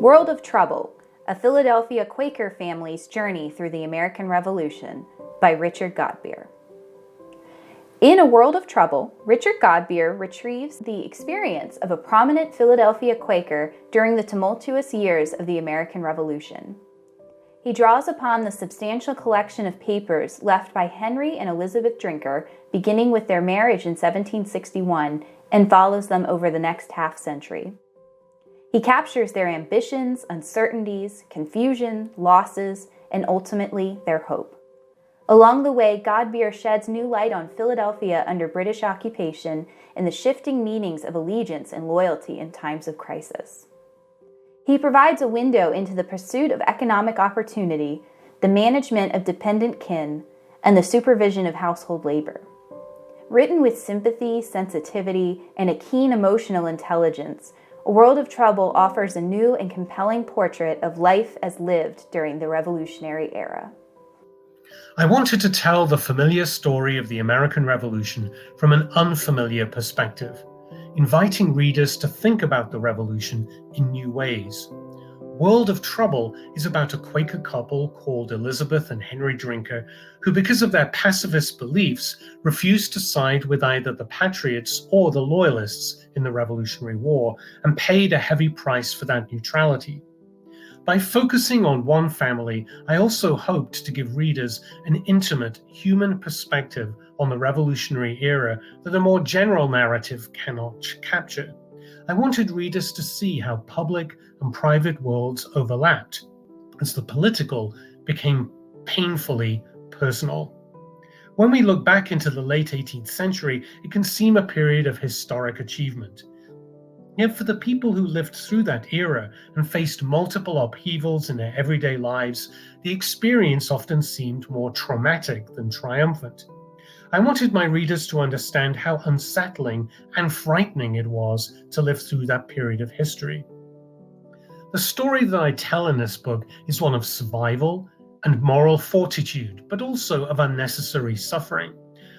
World of Trouble, a Philadelphia Quaker family's journey through the American Revolution by Richard Godbeer. In A World of Trouble, Richard Godbeer retrieves the experience of a prominent Philadelphia Quaker during the tumultuous years of the American Revolution. He draws upon the substantial collection of papers left by Henry and Elizabeth Drinker, beginning with their marriage in 1761, and follows them over the next half-century. He captures their ambitions, uncertainties, confusion, losses, and ultimately their hope. Along the way, Godbeer sheds new light on Philadelphia under British occupation and the shifting meanings of allegiance and loyalty in times of crisis. He provides a window into the pursuit of economic opportunity, the management of dependent kin, and the supervision of household labor. Written with sympathy, sensitivity, and a keen emotional intelligence, A World of Trouble offers a new and compelling portrait of life as lived during the Revolutionary era. I wanted to tell the familiar story of the American Revolution from an unfamiliar perspective, inviting readers to think about the Revolution in new ways. World of Trouble is about a Quaker couple called Elizabeth and Henry Drinker, who, because of their pacifist beliefs, refused to side with either the Patriots or the Loyalists in the Revolutionary War, and paid a heavy price for that neutrality. By focusing on one family, I also hoped to give readers an intimate, human perspective on the Revolutionary era that a more general narrative cannot capture. I wanted readers to see how public and private worlds overlapped as the political became painfully personal. When we look back into the late 18th century, it can seem a period of historic achievement. Yet for the people who lived through that era and faced multiple upheavals in their everyday lives, the experience often seemed more traumatic than triumphant. I wanted my readers to understand how unsettling and frightening it was to live through that period of history. The story that I tell in this book is one of survival and moral fortitude, but also of unnecessary suffering.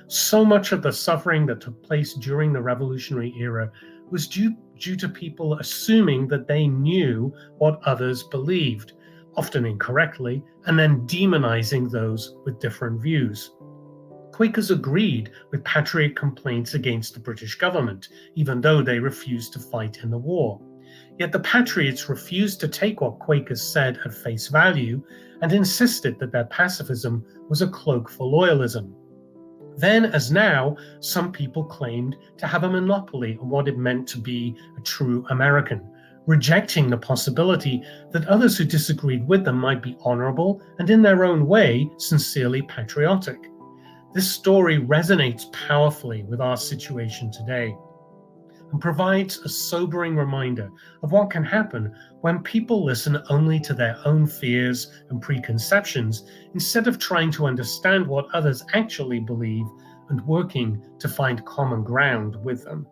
So much of the suffering that took place during the Revolutionary era was due to people assuming that they knew what others believed, often incorrectly, and then demonizing those with different views. Quakers agreed with patriot complaints against the British government, even though they refused to fight in the war. Yet the Patriots refused to take what Quakers said at face value and insisted that their pacifism was a cloak for loyalism. Then, as now, some people claimed to have a monopoly on what it meant to be a true American, rejecting the possibility that others who disagreed with them might be honorable and in their own way sincerely patriotic. This story resonates powerfully with our situation today and provides a sobering reminder of what can happen when people listen only to their own fears and preconceptions instead of trying to understand what others actually believe and working to find common ground with them.